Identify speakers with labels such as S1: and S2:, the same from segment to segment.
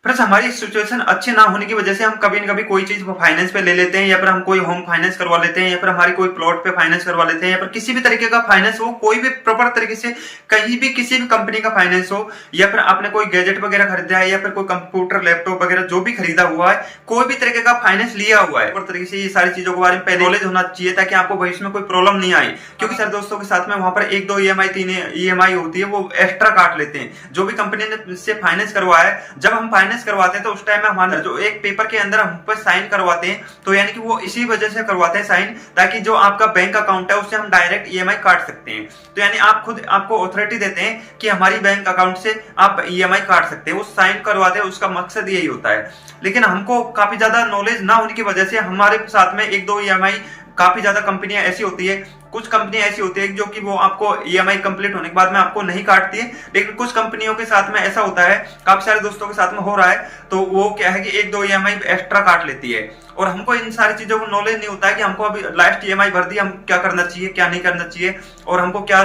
S1: Friends हमारी situation अच्छी ना होने की वजह से हम कभी न कभी कोई चीज फाइनेंस पे ले लेते हैं, या फिर हम कोई होम फाइनेंस करवा लेते हैं, या फिर हमारी कोई प्लॉट पे फाइनेंस करवा लेते हैं, या फिर किसी भी तरीके का फाइनेंस हो, कोई भी प्रॉपर तरीके से कहीं भी किसी भी कंपनी का फाइनेंस हो, या फिर आपने कोई गैजेट वगैरह खरीदा है, या फिर कोई कंप्यूटर लैपटॉप वगैरह जो भी खरीदा हुआ है, कोई भी तरीके का फाइनेंस लिया हुआ है, तरीके से ये सारी चीजों के बारे में पहले नॉलेज होना चाहिए ताकि आपको भविष्य में कोई प्रॉब्लम नहीं आए। क्योंकि सर दोस्तों के साथ में वहां पर 1-2 EMI 3 EMI होती है, वो एक्स्ट्रा काट लेते हैं। जो भी कंपनी ने से फाइनेंस करवाया है, जब हम फाइनेंस करवाते हैं तो उस टाइम में हमारा जो एक पेपर के अंदर हम पर साइन करवाते हैं, तो यानी कि वो इसी वजह से करवाते हैं साइन, ताकि जो आपका बैंक अकाउंट है उससे हम डायरेक्ट EMI काट सकते हैं। तो यानी आप खुद आपको अथॉरिटी देते हैं कि हमारी बैंक अकाउंट से आप EMI काट सकते हैं, वो साइन करवाते हैं, उसका मकसद यही होता है। लेकिन हमको काफी ज्यादा नॉलेज ना होने की वजह से हमारे साथ में 1-2 EMI काफी ज्यादा कंपनियां ऐसी होती है, कुछ कंपनियां ऐसी होती है जो कि वो आपको EMI कंप्लीट होने के बाद में आपको नहीं काटती है, लेकिन कुछ कंपनियों के साथ में ऐसा होता है, काफी सारे दोस्तों के साथ में हो रहा है, तो वो क्या है कि 1-2 EMI एक्स्ट्रा काट लेती है। और हमको इन सारी चीजों को नॉलेज नहीं होता है कि हमको अभी लास्ट EMI भर दी, हम क्या करना चाहिए क्या नहीं करना चाहिए, और हमको क्या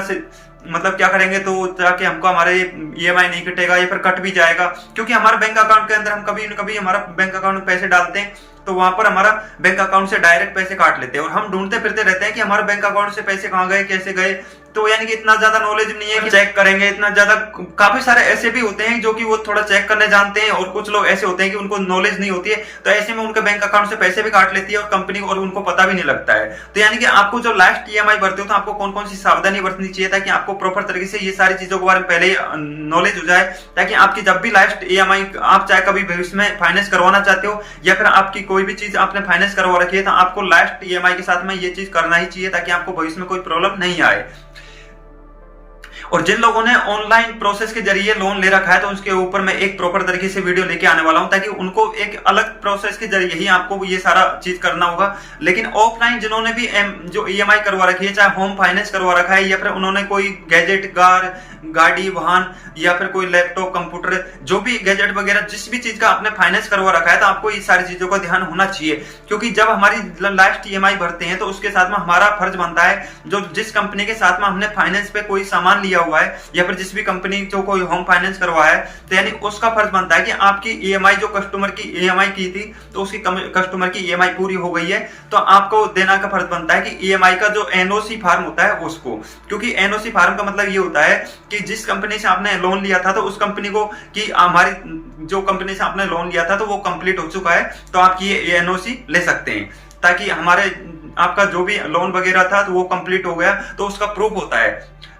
S1: क्या करेंगे तो ताकि हमको हमारे EMI नहीं कटेगा, या फिर कट भी जाएगा। क्योंकि हमारे बैंक अकाउंट के अंदर हम कभी न कभी हमारा बैंक अकाउंट में पैसे डालते हैं, तो वहां पर हमारा बैंक अकाउंट से डायरेक्ट पैसे काट लेते हैं, और हम ढूंढते फिरते रहते हैं कि हमारे बैंक अकाउंट से पैसे कहां गए, कैसे गए। तो यानी कि इतना ज्यादा नॉलेज नहीं है कि चेक करेंगे, इतना ज्यादा। काफी सारे ऐसे भी होते हैं जो कि वो थोड़ा चेक करने जानते हैं, और कुछ लोग ऐसे होते हैं कि उनको नॉलेज नहीं होती है, तो ऐसे में उनके बैंक अकाउंट से पैसे भी काट लेती है और कंपनी, और उनको पता भी नहीं लगता है। तो यानी कि आपको जो लास्ट EMI भरते हो तो आपको कौन कौन सी सावधानी बरतनी चाहिए ताकि आपको प्रॉपर तरीके से ये सारी चीजों के बारे में पहले नॉलेज हो जाए, ताकि आपकी जब भी लास्ट EMI आप चाहे कभी भविष्य में फाइनेंस करवाना चाहते हो, या फिर आपकी कोई भी चीज आपने फाइनेंस करवा रखी है, तो आपको लास्ट EMI के साथ में ये चीज करना ही चाहिए ताकि आपको भविष्य में कोई प्रॉब्लम नहीं आए। और जिन लोगों ने ऑनलाइन प्रोसेस के जरिए लोन ले रखा है, तो उसके ऊपर मैं एक प्रॉपर तरीके से वीडियो लेके आने वाला हूं, ताकि उनको एक अलग प्रोसेस के जरिए ही आपको ये सारा चीज करना होगा। लेकिन ऑफलाइन जिन्होंने भी जो EMI करवा रखी है, चाहे होम फाइनेंस करवा रखा है, या फिर उन्होंने कोई गैजेट, गाड़ी, वाहन, या फिर कोई लैपटॉप, कंप्यूटर, जो भी गैजेट वगैरह जिस भी चीज का आपने फाइनेंस करवा रखा है, तो आपको ये सारी चीजों का ध्यान होना चाहिए। क्योंकि जब हमारी लास्ट EMI भरते हैं, तो उसके साथ में हमारा फर्ज बनता है, जो जिस कंपनी के साथ में हमने फाइनेंस पे कोई सामान लिया हुआ है, या फिर जिस भी कंपनी जो कोई होम फाइनेंस करवाया है, तो यानी उसका फर्ज बनता है कि आपकी EMI जो कस्टमर की EMI की थी, तो उसकी कस्टमर की EMI पूरी हो गई है, तो आपको देना का फर्ज बनता है कि EMI का जो NOC फार्म होता है उसको। क्योंकि NOC फार्म का मतलब ये होता है कि जिस कंपनी से आपने लोन लिया था, तो उस कंपनी को कि हमारी जो कंपनी से आपने लोन लिया था तो वो कंप्लीट हो चुका है, तो आप ये NOC ले सकते हैं, ताकि हमारे आपका जो भी लोन वगैरह था तो वो कंप्लीट हो गया, तो उसका प्रूफ होता है।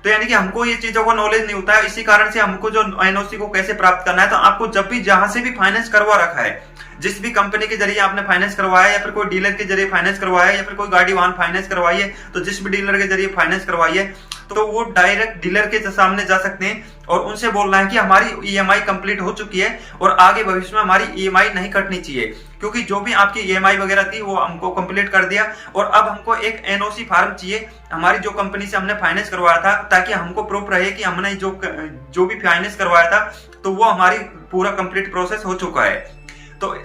S1: तो यानी कि हमको ये चीजों का नॉलेज नहीं होता है, इसी कारण से हमको जो NOC को कैसे प्राप्त करना है, तो आपको जब भी जहां से भी फाइनेंस करवा रखा है, जिस भी कंपनी के जरिए आपने फाइनेंस करवाया, या फिर कोई डीलर के जरिए फाइनेंस करवाया, या फिर कोई गाड़ी वाहन फाइनेंस करवाई है, तो जिस भी डीलर के जरिए फाइनेंस करवाई है, तो वो डायरेक्ट डीलर के सामने जा सकते हैं और उनसे बोलना है कि हमारी EMI कंप्लीट हो चुकी है और आगे भविष्य में हमारी EMI नहीं कटनी चाहिए। क्योंकि जो भी आपकी EMI वगैरह थी वो हमको कंप्लीट कर दिया, और अब हमको एक NOC फार्म चाहिए हमारी जो कंपनी से हमने फाइनेंस करवाया था, ताकि हमको प्रूफ रहे कि हमने जो भी फाइनेंस करवाया था, तो वो हमारी पूरा कंप्लीट प्रोसेस हो चुका है। तो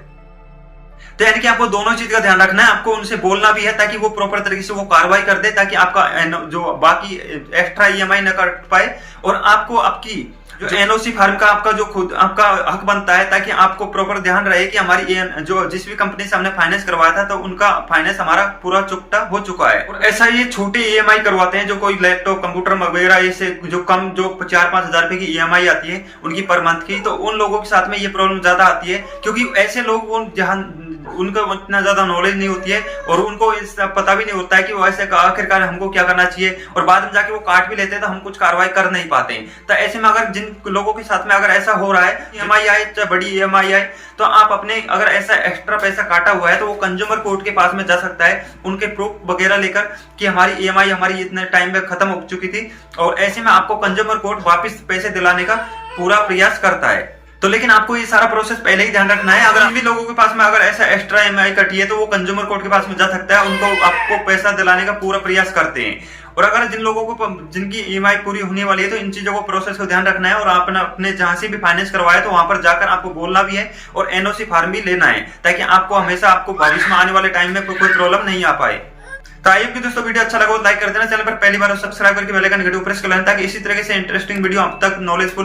S1: यानी कि आपको दोनों चीज का ध्यान रखना है, आपको उनसे बोलना भी है ताकि वो प्रॉपर तरीके से वो कार्रवाई कर दे, ताकि आपका जो बाकी एक्स्ट्रा EMI न कट पाए, और आपको आपकी जो NOC फार्म का आपका जो खुद आपका हक बनता है, ताकि आपको प्रॉपर ध्यान रहे कि हमारी जो जिस भी कंपनी से हमने फाइनेंस करवाया था, तो उनका फाइनेंस हमारा पूरा चुकता हो चुका है। और ऐसा ये छोटे EMI करवाते हैं, जो कोई लैपटॉप, कंप्यूटर वगैरह, ऐसे जो कम जो 4-5 हजार रुपए की EMI आती है उनकी पर मंथ की, तो उन लोगों के साथ में ये प्रॉब्लम ज्यादा आती है। क्योंकि ऐसे लोग जहां उनको इतना ज्यादा नॉलेज नहीं होती है, और उनको पता भी नहीं होता है कि वो ऐसे आखिरकार हमको क्या करना चाहिए, और बाद में जाके वो काट भी लेते हैं, तो हम कुछ कार्रवाई कर नहीं पाते हैं। तो ऐसे में अगर जिन लोगों के साथ में अगर ऐसा हो रहा है, EMI आए चाहे बड़ी EMI आए, तो आप अपने अगर ऐसा एक्स्ट्रा पैसा काटा हुआ है, तो वो कंज्यूमर कोर्ट के पास में जा सकता है उनके प्रूफ वगैरह लेकर कि हमारी EMI हमारी इतने टाइम में खत्म हो चुकी थी, और ऐसे में आपको कंज्यूमर कोर्ट वापस पैसे दिलाने का पूरा प्रयास करता है। तो लेकिन आपको ये सारा प्रोसेस पहले ही ध्यान रखना है। अगर भी लोगों के पास में अगर ऐसा एक्स्ट्रा EMI कटी है, तो वो कंज्यूमर कोर्ट के पास में जा सकता है, उनको आपको पैसा दिलाने का पूरा प्रयास करते हैं। और अगर जिन लोगों को जिनकी EMI पूरी होने वाली है, तो इन चीजों को प्रोसेस को ध्यान रखना है, और आपने अपने जहां से भी फाइनेंस करवाया तो वहां पर जाकर आपको बोलना भी है, और NOC फार्म भी लेना है, ताकि आपको हमेशा आपको भविष्य में आने वाले टाइम में कोई प्रॉब्लम नहीं आ पाए। तो आइए कि दोस्तों वीडियो अच्छा लगा तो लाइक कर देना, चैनल पर पहली बार सब्सक्राइब करके बेल आइकन घंटी प्रेस कर लेना, ताकि इसी तरह से इंटरेस्टिंग वीडियो आप तक नॉलेजफुल